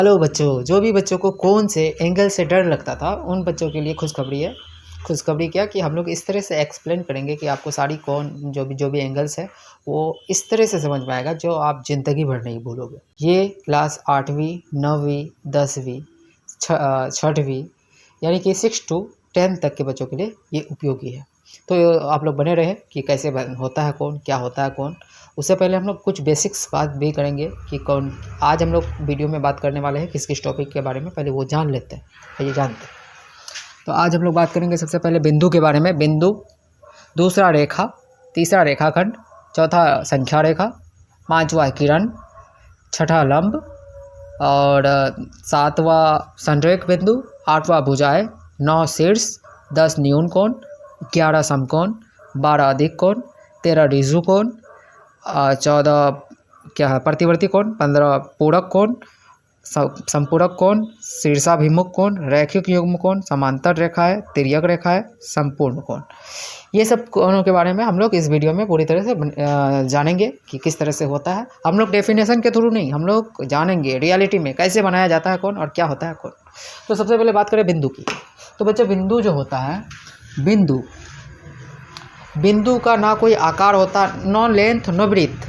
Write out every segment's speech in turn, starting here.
Hello बच्चों, जो भी बच्चों को कौन से एंगल से डर लगता था उन बच्चों के लिए खुशखबरी है। खुशखबरी क्या कि हम लोग इस तरह से एक्सप्लेन करेंगे कि आपको सारी कौन जो भी एंगल्स है वो इस तरह से समझ में आएगा जो आप ज़िंदगी भर नहीं भूलोगे। ये क्लास 8वीं 9वीं 10वीं 6वीं यानी कि 6 to 10 तक के बच्चों के लिए ये उपयोगी है। तो आप लोग बने रहे कि कैसे होता है कौन, क्या होता है कौन। उससे पहले हम लोग कुछ बेसिक्स बात भी करेंगे कि कौन। आज हम लोग वीडियो में बात करने वाले हैं किस टॉपिक के बारे में, पहले वो जान लेते हैं, ये जानते हैं। तो आज हम लोग बात करेंगे सबसे पहले बिंदु के बारे में। बिंदु, दूसरा रेखा, तीसरा रेखाखंड, चौथा संख्या रेखा, पाँचवा किरण, छठा लंब और सातवां संरेख बिंदु, आठवां भुजाएं, 9 शीर्ष, 10 न्यून कोण, 11 समकोण, 12 अधिक कोण, 13 ऋजु कोण, 14 क्या है प्रतिवर्ती कोण, 15 पूरक कोण, संपूरक कोण, शीर्षाभिमुख कोण, रैखिक युग्म कोण, समांतर रेखा है, तिर्यक रेखा है, संपूर्ण कोण। ये सब कोणों के बारे में हम लोग इस वीडियो में पूरी तरह से जानेंगे कि किस तरह से होता है। हम लोग डेफिनेशन के थ्रू नहीं, हम लोग जानेंगे रियलिटी में कैसे बनाया जाता है कोण और क्या होता है कोण। तो सबसे पहले बात करें बिंदु की। तो बच्चे बिंदु जो होता है, बिंदु का ना कोई आकार होता, नो लेंथ नो ब्रीथ,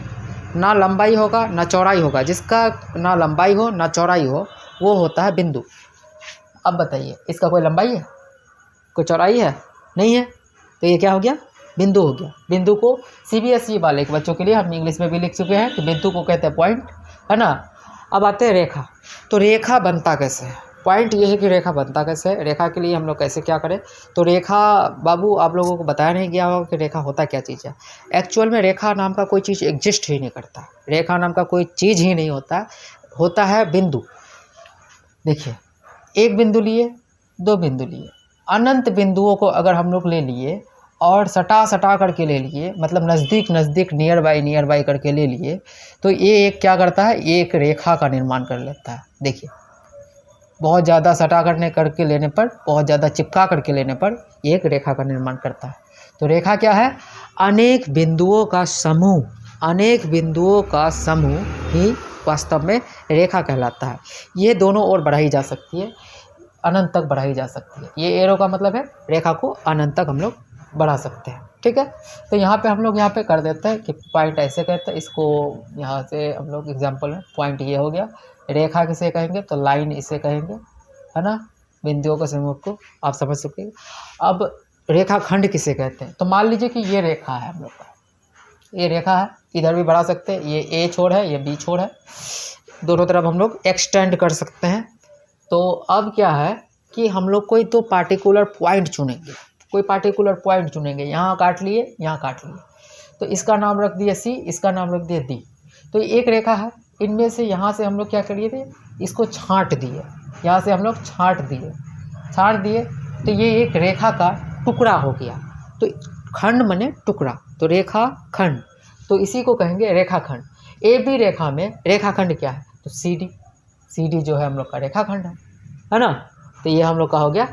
ना लंबाई होगा ना चौड़ाई होगा। जिसका ना लंबाई हो ना चौड़ाई हो वो होता है बिंदु। अब बताइए, इसका कोई लंबाई है, कोई चौड़ाई है? नहीं है, तो ये क्या हो गया? बिंदु हो गया। बिंदु को CBSE वाले के बच्चों के लिए हम इंग्लिश में भी लिख चुके हैं कि बिंदु को कहते हैं पॉइंट, है ना। अब आते हैं रेखा। तो रेखा बनता कैसे है? पॉइंट ये है कि रेखा बनता कैसे है। रेखा के लिए हम लोग कैसे क्या करें? तो रेखा, बाबू आप लोगों को बताया नहीं गया होगा कि रेखा होता क्या चीज़ है। एक्चुअल में रेखा नाम का कोई चीज़ एग्जिस्ट ही नहीं करता। रेखा नाम का कोई चीज़ ही नहीं होता, होता है बिंदु। देखिए, एक बिंदु लिए, दो बिंदु लिए, अनंत बिंदुओं को अगर हम लोग ले लिए और सटा करके ले लिए, मतलब नज़दीक नज़दीक, नियर बाई करके ले लिए, तो ये एक क्या करता है? एक रेखा का निर्माण कर लेता है। देखिए, बहुत ज़्यादा सटा करके लेने पर, बहुत ज़्यादा चिपका करके लेने पर ये एक रेखा का निर्माण करता है। तो रेखा क्या है? अनेक बिंदुओं का समूह, अनेक बिंदुओं का समूह ही वास्तव में रेखा कहलाता है। ये दोनों ओर बढ़ाई जा सकती है, अनंत तक बढ़ाई जा सकती है। ये एरो का मतलब है रेखा को अनंत तक हम लोग बढ़ा सकते हैं, ठीक है। तो यहाँ पे हम लोग यहाँ पे कर देते हैं कि पॉइंट ऐसे कहते हैं इसको। यहाँ से हम लोग एग्जांपल में पॉइंट ये हो गया। रेखा किसे कहेंगे? तो लाइन इसे कहेंगे, है ना। बिंदुओं के समूह को आप समझ सकते हैं। अब रेखाखंड किसे कहते हैं? तो मान लीजिए कि ये रेखा है, हम लोग का ये रेखा है, इधर भी बढ़ा सकते हैं। ये A छोर है, ये B छोर है, दोनों तरफ हम लोग एक्सटेंड कर सकते हैं। तो अब क्या है कि हम लोग कोई तो पार्टिकुलर पॉइंट चुनेंगे, कोई पार्टिकुलर पॉइंट चुनेंगे। यहाँ काट लिए, यहाँ काट लिए, तो इसका नाम रख दिया C, इसका नाम रख दिया D। तो एक रेखा है, इनमें से यहाँ से हम लोग क्या करिए थे, इसको छांट दिए, यहाँ से हम लोग छांट दिए, तो ये एक रेखा का टुकड़ा हो गया। तो खंड माने टुकड़ा, तो रेखा खंड, तो इसी को कहेंगे रेखाखंड। AB रेखा में रेखाखंड क्या है? तो CD जो है हम लोग का रेखाखंड है ना। तो ये हम लोग का हो गया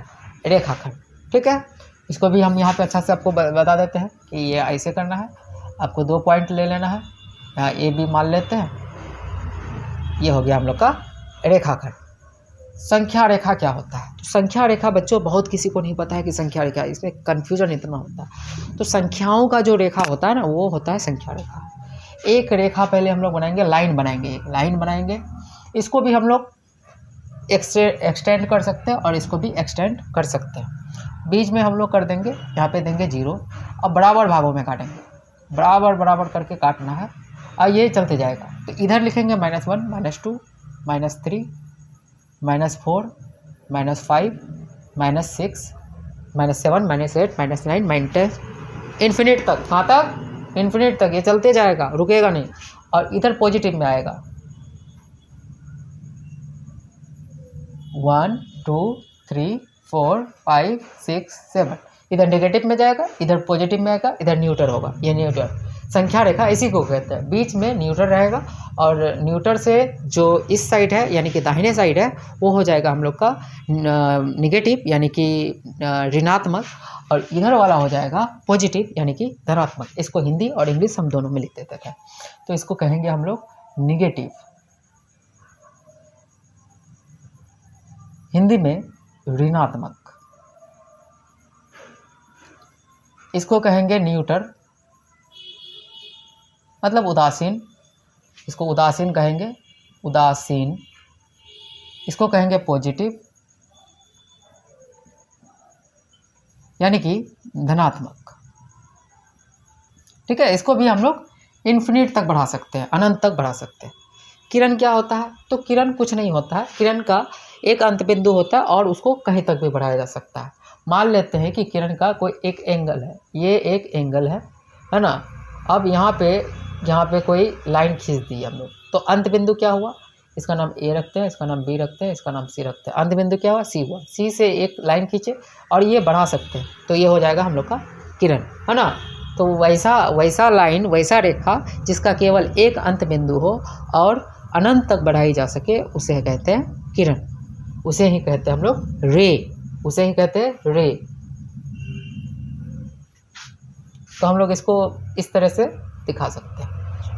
रेखाखंड, ठीक है। इसको भी हम यहाँ पे अच्छा से आपको बता देते हैं कि ये ऐसे करना है। आपको 2 पॉइंट ले लेना है, यहाँ AB मान लेते हैं, ये हो गया हम लोग का रेखाखंड। संख्या रेखा क्या होता है? तो संख्या रेखा बच्चों बहुत किसी को नहीं पता है कि संख्या रेखा, इसमें कन्फ्यूजन इतना होता है। तो संख्याओं का जो रेखा होता है ना, वो होता है संख्या रेखा। एक रेखा पहले हम लोग बनाएंगे, लाइन बनाएंगे, एक लाइन बनाएंगे। इसको भी हम लोग एक्सटेंड कर सकते हैं और इसको भी एक्सटेंड कर सकते हैं। बीच में हम लोग कर देंगे, यहाँ पे देंगे 0। अब बराबर भागों में काटेंगे, बराबर करके काटना है और ये चलते जाएगा। तो इधर लिखेंगे -1 -2 -3 -4 -5 -6 -7 -8 -9 -10, इन्फिनिट तक। कहाँ तक? इन्फिनिट तक ये चलते जाएगा, रुकेगा नहीं। और इधर पॉजिटिव में आएगा 1 2 3 4 5 6 7, इधर नेगेटिव में जाएगा, इधर पॉजिटिव में आएगा, इधर न्यूट्रल होगा। ये न्यूट्रल संख्या रेखा इसी को कहते हैं। बीच में न्यूट्रल रहेगा और न्यूट्रल से जो इस साइड है यानी कि दाहिने साइड है वो हो जाएगा हम लोग का निगेटिव यानी कि ऋणात्मक, और इधर वाला हो जाएगा पॉजिटिव यानी कि धनात्मक। इसको हिंदी और इंग्लिश हम दोनों में लिख देते थे। तो इसको कहेंगे हम लोग निगेटिव हिंदी में ऋणात्मक, इसको कहेंगे न्यूटर, मतलब उदासीन, इसको उदासीन कहेंगे, उदासीन। इसको कहेंगे पॉजिटिव, यानी कि धनात्मक। ठीक है, इसको भी हम लोग इन्फिनिट तक बढ़ा सकते हैं, अनंत तक बढ़ा सकते हैं। किरण क्या होता है? तो किरण कुछ नहीं होता है, किरण का एक अंत बिंदु होता है और उसको कहीं तक भी बढ़ाया जा सकता है। मान लेते हैं कि किरण का कोई एक एंगल है, ये एक एंगल है ना। अब यहाँ पे कोई लाइन खींच दी हम लोग, तो अंत बिंदु क्या हुआ? इसका नाम ए रखते हैं, इसका नाम बी रखते हैं, इसका नाम सी रखते हैं। अंत बिंदु क्या हुआ? सी हुआ। सी से एक लाइन खींचे और ये बढ़ा सकते हैं, तो ये हो जाएगा हम लोग का किरण, है ना। तो वैसा लाइन, वैसा रेखा जिसका केवल एक अंत बिंदु हो और अनंत तक बढ़ाई जा सके, उसे कहते हैं किरण। उसे ही कहते हैं हम लोग रे, उसे ही कहते हैं रे। तो हम लोग इसको इस तरह से दिखा सकते हैं।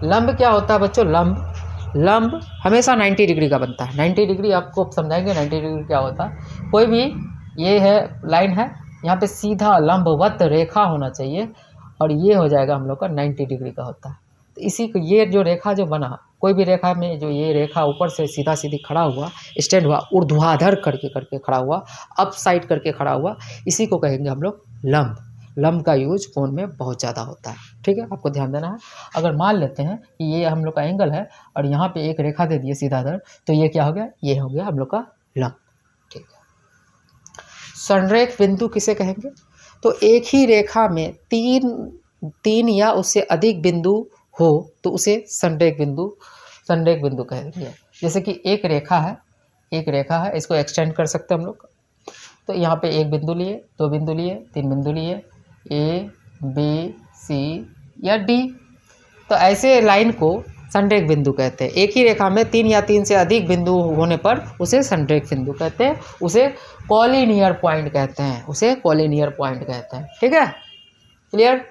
लंब क्या होता है बच्चों? लंब हमेशा 90 डिग्री का बनता है। 90 डिग्री आपको समझाएंगे 90 डिग्री क्या होता है। कोई भी ये है लाइन है, यहाँ पे सीधा लंबवत रेखा होना चाहिए और ये हो जाएगा हम लोग का 90 डिग्री का होता है। तो इसी को, ये जो रेखा जो बना, कोई भी रेखा में जो ये रेखा ऊपर से सीधा सीधी खड़ा हुआ, स्टैंड हुआ, ऊर्ध्वाधर करके खड़ा हुआ, अप साइड करके खड़ा हुआ, इसी को कहेंगे हम लोग लंब। लंब का यूज कोण में बहुत ज़्यादा होता है। ठीक है, आपको ध्यान देना है। अगर मान लेते हैं कि ये हम लोग का एंगल है और यहाँ पे एक रेखा दे दिए सीधाधर, तो ये क्या हो गया? ये हो गया हम लोग का लंब। ठीक है, संरेख बिंदु किसे कहेंगे? तो एक ही रेखा में तीन या उससे अधिक बिंदु हो तो उसे संरेख बिंदु कहेंगे। जैसे कि एक रेखा है, इसको एक्सटेंड कर सकते हैं हम लोग। तो यहाँ पे एक बिंदु लिए, दो बिंदु लिए, तीन बिंदु लिए, ए बी सी या डी, तो ऐसे लाइन को संरेख बिंदु कहते हैं। एक ही रेखा में 3 या 3 से अधिक बिंदु होने पर उसे संरेख बिंदु कहते हैं, उसे कॉलिनियर पॉइंट कहते हैं, ठीक है, क्लियर।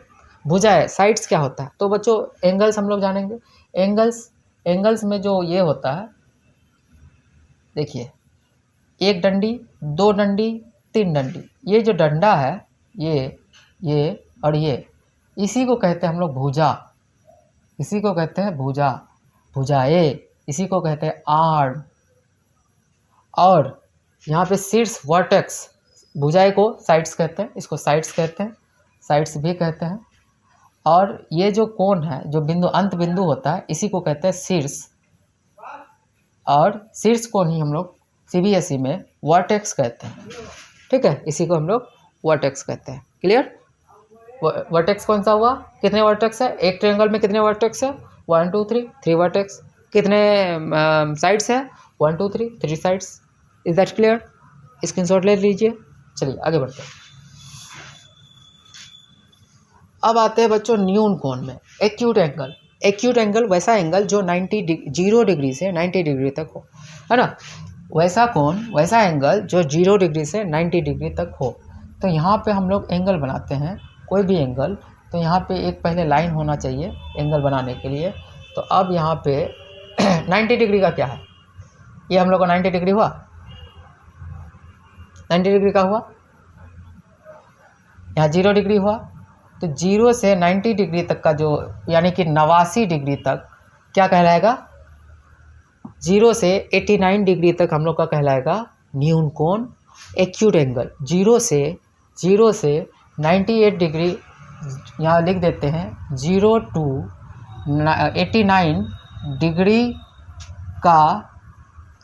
भुजाएं, साइड्स क्या होता है? तो बच्चों एंगल्स हम लोग जानेंगे। एंगल्स में जो ये होता है, देखिए, एक डंडी, दो डंडी, तीन डंडी, ये जो डंडा है, ये और ये, इसी को कहते हैं हम लोग भुजा, इसी को कहते हैं भुजाएं, इसी को कहते हैं आर्म। और यहाँ पे शीर्ष वर्टेक्स, भुजाएं को साइड्स कहते हैं, इसको साइड्स कहते हैं, साइड्स भी कहते हैं। और ये जो कोण है, जो बिंदु अंत बिंदु होता है, इसी को कहते हैं शीर्ष। और शीर्ष कोण ही हम लोग सीबीएसई में वर्टेक्स कहते हैं। ठीक है, इसी को हम लोग वर्टेक्स कहते हैं। क्लियर। वर्टेक्स कौन सा हुआ? कितने वर्टेक्स है? एक ट्रायंगल में कितने वर्टेक्स है? 1 2 3, 3 वर्टेक्स। कितने साइड्स है? 1 2 3, 3 sides. Is that clear? Screenshot ले लीजिए। चलिए आगे बढ़ते हैं। अब आते हैं बच्चों न्यून कोण में। एक्यूट एंगल वैसा एंगल जो 0 डिग्री से 90 डिग्री तक हो, है ना। वैसा कोण, वैसा एंगल जो 0 डिग्री से 90 डिग्री तक हो। तो यहाँ पे हम लोग एंगल बनाते हैं, कोई भी एंगल, तो यहाँ पे एक पहले लाइन होना चाहिए एंगल बनाने के लिए। तो अब यहाँ पे 90 डिग्री का क्या है? ये हम लोग का 90 डिग्री हुआ, 90 डिग्री का हुआ। यहाँ 0 डिग्री हुआ, तो 0 से 90 डिग्री तक का जो, यानी कि 89 डिग्री तक क्या कहलाएगा? 0 से 89 डिग्री तक हम लोग का कहलाएगा न्यून कोण, एक्यूट एंगल। 0 से 98 डिग्री, यहाँ लिख देते हैं 0 to 89 डिग्री का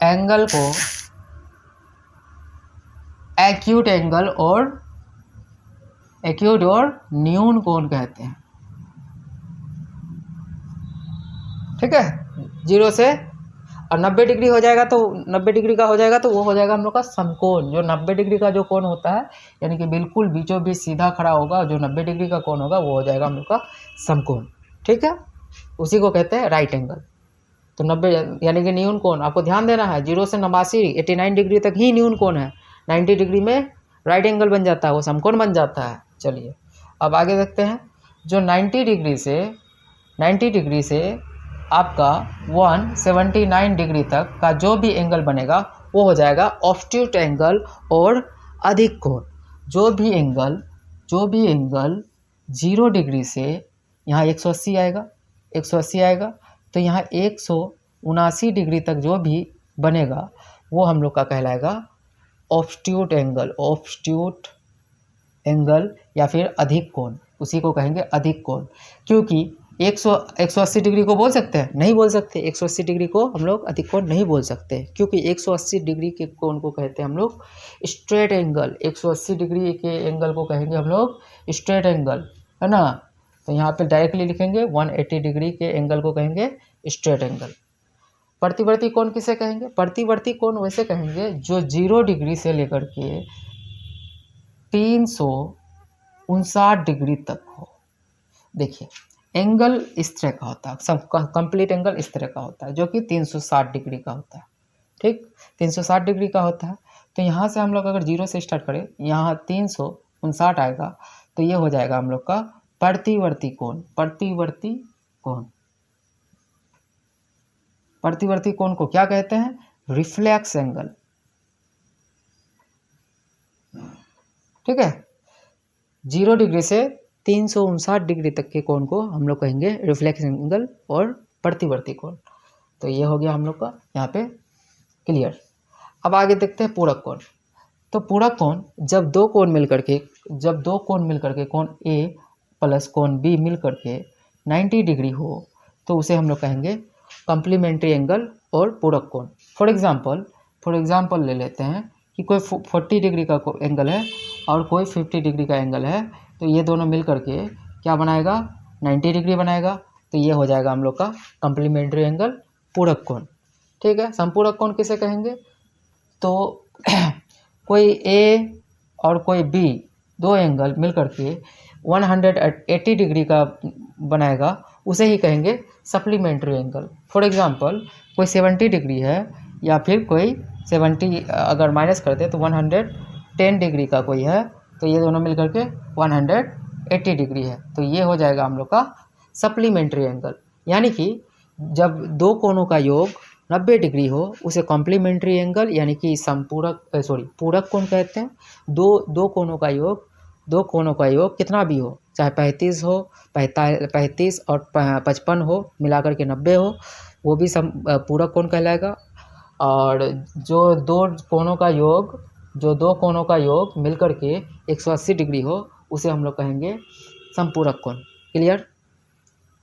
एंगल को एक्यूट एंगल और न्यून कोण कहते हैं। ठीक है, 0 से, और 90 डिग्री हो जाएगा तो 90 डिग्री का हो जाएगा तो वो हो जाएगा हम लोग का समकोण। जो 90 डिग्री का जो कोण होता है, यानी कि बिल्कुल बीचों बीच सीधा खड़ा होगा, जो 90 डिग्री का कोण होगा वो हो जाएगा हम लोग का समकोण। ठीक है, उसी को कहते हैं राइट एंगल। तो 90 यानी कि न्यून कोण, आपको ध्यान देना है, 0 से 89 डिग्री तक ही न्यून कोण है। 90 डिग्री में राइट एंगल बन जाता है, वो समकोण बन जाता है। चलिए अब आगे देखते हैं। जो 90 डिग्री से आपका 179 डिग्री तक का जो भी एंगल बनेगा वो हो जाएगा ऑब्ट्यूट एंगल और अधिक कोण। जो भी एंगल 0 डिग्री से यहाँ 180 आएगा, 180 आएगा, तो यहाँ 179 डिग्री तक जो भी बनेगा वो हम लोग का कहलाएगा ऑब्ट्यूट एंगल या फिर अधिक कोण, उसी को कहेंगे अधिक कोण। क्योंकि 180 डिग्री को बोल सकते हैं? नहीं बोल सकते। 180 डिग्री को हम लोग अधिक कोण नहीं बोल सकते, क्योंकि 180 डिग्री के कोण को कहते हैं हम लोग स्ट्रेट एंगल। 180 डिग्री के एंगल को कहेंगे हम लोग स्ट्रेट एंगल, है ना। तो यहाँ पे डायरेक्टली लिखेंगे 180 डिग्री के एंगल को कहेंगे स्ट्रेट एंगल। प्रतिवर्ती कोण किसे कहेंगे? प्रतिवर्ती कोण वैसे कहेंगे जो 0 डिग्री से लेकर के 359 डिग्री तक हो। देखिए एंगल इस तरह का होता है, सब कंप्लीट एंगल इस तरह का होता है जो कि 360 डिग्री का होता है। ठीक, 360 डिग्री का होता है। तो यहाँ से हम लोग अगर 0 से स्टार्ट करें, यहाँ 359 आएगा, तो ये हो जाएगा हम लोग का प्रतिवर्ती कोण। प्रतिवर्ती कोण को क्या कहते हैं? Reflex angle. ठीक है, 0 डिग्री से 359 डिग्री तक के कोण को हम लोग कहेंगे रिफ्लेक्स एंगल और प्रतिवर्ती कोण। तो ये हो गया हम लोग का यहाँ पे क्लियर। अब आगे देखते हैं पूरक कोण। तो पूरक कोण जब दो कोण मिलकर के कोण ए प्लस कोण बी मिलकर के 90 डिग्री हो, तो उसे हम लोग कहेंगे कॉम्प्लीमेंट्री एंगल और पूरक कोण। फॉर एग्जांपल ले लेते हैं कि कोई 40 डिग्री का एंगल है और कोई 50 डिग्री का एंगल है, तो ये दोनों मिल करके क्या बनाएगा? 90 डिग्री बनाएगा। तो ये हो जाएगा हम लोग का कॉम्प्लीमेंट्री एंगल, पूरक कोण। ठीक है, संपूरक कोण किसे कहेंगे? तो कोई ए और कोई बी, दो एंगल मिल करके 180 डिग्री का बनाएगा, उसे ही कहेंगे सप्लीमेंट्री एंगल। फॉर एग्जांपल कोई 70 डिग्री है या फिर कोई 70 अगर माइनस करते हैं तो 110 डिग्री का कोई है, तो ये दोनों मिलकर के 180 डिग्री है। तो ये हो जाएगा हम लोग का सप्लीमेंट्री एंगल। यानी कि जब दो कोणों का योग 90 डिग्री हो उसे कॉम्प्लीमेंट्री एंगल यानी कि पूरक कोण कहते हैं। दो कोणों का योग कितना भी हो, चाहे 35 हो, 35 और 55 हो, मिलाकर के 90 हो, वो भी पूरक कोण कहलाएगा। और जो दो कोणों का योग मिलकर के 180 डिग्री हो, उसे हम लोग कहेंगे संपूरक कोण। क्लियर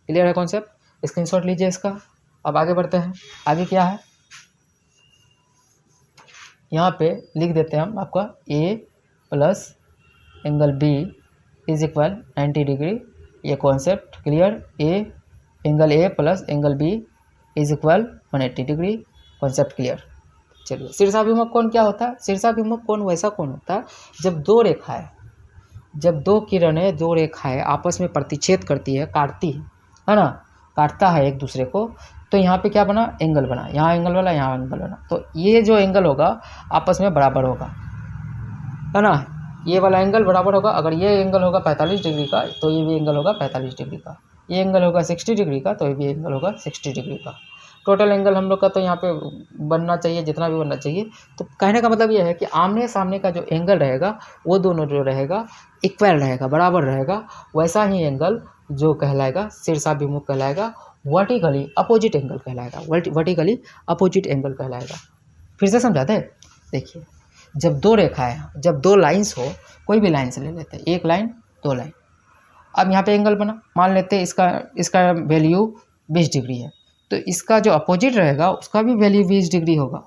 है कॉन्सेप्ट? स्क्रीनशॉट लीजिए इसका। अब आगे बढ़ते हैं। आगे क्या है यहाँ पे लिख देते हैं हम आपका A plus angle B is equal 90 degree. ये concept clear? Angle A plus angle B is equal 180 degree, concept clear. चलिए, शीर्षाभिमुख कोण क्या होता है? शीर्षाभिमुख कोण वैसा कोण होता है जब दो किरणें, दो रेखाएं आपस में प्रतिच्छेद करती है, काटती है ना, काटता है एक दूसरे को। तो यहाँ पे क्या बना? एंगल बना। यहाँ एंगल वाला, यहाँ एंगल बना। तो ये जो एंगल होगा आपस में बराबर होगा, है ना। ये वाला एंगल बराबर होगा। अगर ये एंगल होगा 45 डिग्री का, तो ये भी एंगल होगा 45 डिग्री का। ये एंगल होगा 60 डिग्री का, तो ये भी एंगल होगा 60 डिग्री का। टोटल एंगल हम लोग का तो यहाँ पे बनना चाहिए जितना भी बनना चाहिए। तो कहने का मतलब ये है कि आमने सामने का जो एंगल रहेगा वो दोनों जो रहेगा इक्वल रहेगा, बराबर रहेगा। वैसा ही एंगल जो कहलाएगा शीर्षाभिमुख कहलाएगा, वर्टिकली अपोजिट एंगल कहलाएगा, वर्टिकली अपोजिट एंगल कहलाएगा। फिर से समझा दे। देखिए, जब दो लाइन्स हो, कोई भी लाइन से ले लेते हैं, एक लाइन, दो लाइन। अब यहाँ पे एंगल बना, मान लेते हैं इसका वैल्यू 20 डिग्री है, तो इसका जो अपोजिट रहेगा उसका भी वैल्यू 20 डिग्री होगा।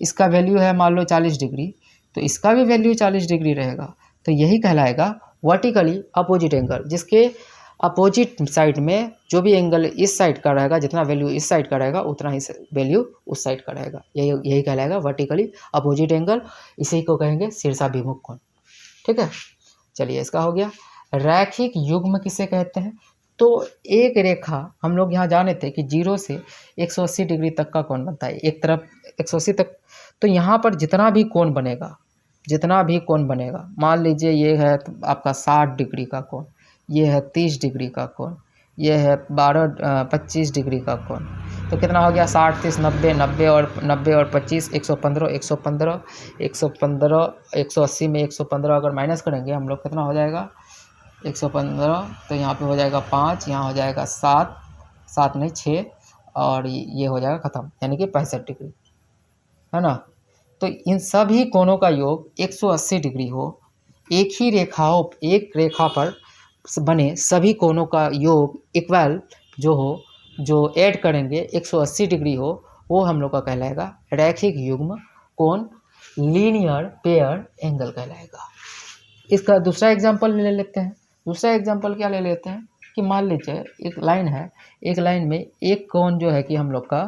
इसका वैल्यू है मान लो 40 डिग्री, तो इसका भी वैल्यू 40 डिग्री रहेगा। तो यही कहलाएगा वर्टिकली अपोजिट एंगल, जिसके अपोजिट साइड में जो भी एंगल इस साइड का रहेगा, जितना वैल्यू इस साइड का रहेगा उतना ही वैल्यू उस साइड का रहेगा। यही कहलाएगा वर्टिकली अपोजिट एंगल। इसी को कहेंगे शीर्षाभिमुख कोण। ठीक है, चलिए इसका हो गया। रैखिक युग्म किसे कहते हैं? तो एक रेखा हम लोग यहाँ जाने थे कि 0 से 180 डिग्री तक का कोण बनता है, एक तरफ 180 तक। तो यहाँ पर जितना भी कोण बनेगा, मान लीजिए ये है आपका 60 डिग्री का कोण, ये है 30 डिग्री का कोण, ये है 25 डिग्री का कोण। तो कितना हो गया 60 30 90 90 और 25 115 115 115 180 में 115 अगर माइनस करेंगे हम लोग कितना हो जाएगा 115, तो यहाँ पे हो जाएगा 5, यहाँ हो जाएगा 7 7 नहीं 6 और ये हो जाएगा ख़त्म, यानी कि 65 डिग्री, है ना। तो इन सभी कोणों का योग 180 डिग्री हो, एक रेखा पर बने सभी कोणों का योग इक्वल जो हो, जो ऐड करेंगे 180 डिग्री हो, वो हम लोग का कहलाएगा रैखिक युग्म कोण, लीनियर पेयर एंगल कहलाएगा। इसका दूसरा एग्जांपल ले लेते हैं। दूसरा एग्जांपल क्या ले लेते हैं कि मान लीजिए एक लाइन है, एक लाइन में एक कोण जो है कि हम लोग का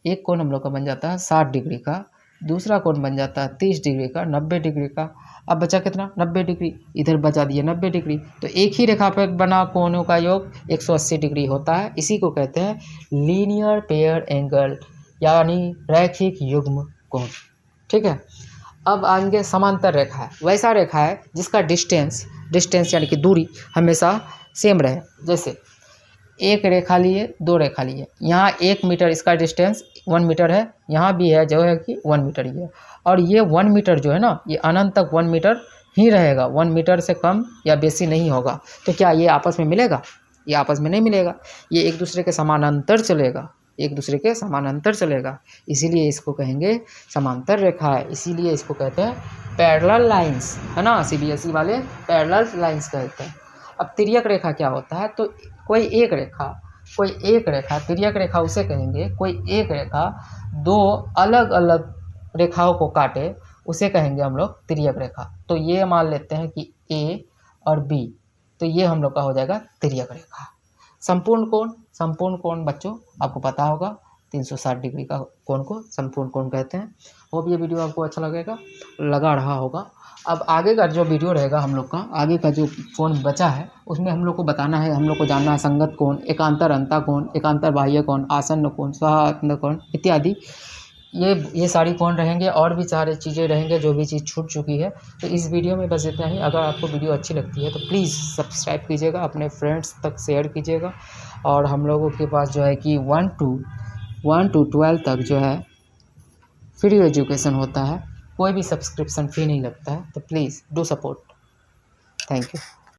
एक कोण हम लोग का बन जाता है 60 डिग्री का, दूसरा कोण बन जाता है 30 डिग्री का, 90 डिग्री का। अब बचा कितना 90 डिग्री, इधर बचा दिया 90 डिग्री, तो एक ही रेखा पर बना कोणों का योग 180 डिग्री होता है। इसी को कहते हैं लीनियर पेयर एंगल, यानी रैखिक युग्म कोण। ठीक है। अब आएंगे समांतर रेखा है, वैसा रेखा है जिसका डिस्टेंस यानी कि दूरी हमेशा सेम रहे। जैसे एक रेखा लिए, दो रेखा लिए, यहाँ 1 मीटर इसका डिस्टेंस 1 मीटर है, यहाँ भी है जो है कि 1 मीटर ही है, और ये 1 मीटर जो है ना ये अनंत तक 1 मीटर ही रहेगा, 1 मीटर से कम या बेसी नहीं होगा। तो क्या ये आपस में मिलेगा? ये आपस में नहीं मिलेगा, ये एक दूसरे के समानांतर चलेगा, एक दूसरे के समानांतर चलेगा, इसीलिए इसको कहेंगे समांतर रेखा है, इसीलिए इसको कहते हैं पैरेलल लाइंस, है ना। सीबीएसई वाले पैरेलल लाइंस कहते हैं। अब तिर्यक रेखा क्या होता है? तो कोई एक रेखा तिर्यक रेखा उसे कहेंगे, कोई एक रेखा दो अलग अलग रेखाओं को काटे उसे कहेंगे हम लोग तिर्यक रेखा। तो ये मान लेते हैं कि ए और बी, तो ये हम लोग का हो जाएगा तिर्यक रेखा। संपूर्ण कोण बच्चों आपको पता होगा 360 डिग्री का कोण को संपूर्ण कोण कहते हैं। होप ये वीडियो आपको अच्छा लगा रहा होगा। अब आगे का जो वीडियो रहेगा हम लोग का, आगे का जो कोण बचा है उसमें हम लोग को बताना है, हम लोग को जानना है संगत कोण, एकांतर अंता कोण, एकांतर बाह्य कोण, आसन्न कोण, स्वात्म कोण इत्यादि। ये सारी कोण रहेंगे, और भी सारी चीज़ें रहेंगे जो भी चीज़ छूट चुकी है। तो इस वीडियो में बस इतना ही। अगर आपको वीडियो अच्छी लगती है तो प्लीज़ सब्सक्राइब कीजिएगा, अपने फ्रेंड्स तक शेयर कीजिएगा। और हम लोगों के पास जो है कि 1 to 12 तक जो है फ्री एजुकेशन होता है, कोई भी सब्सक्रिप्शन फी नहीं लगता है। तो please do support. Thank you.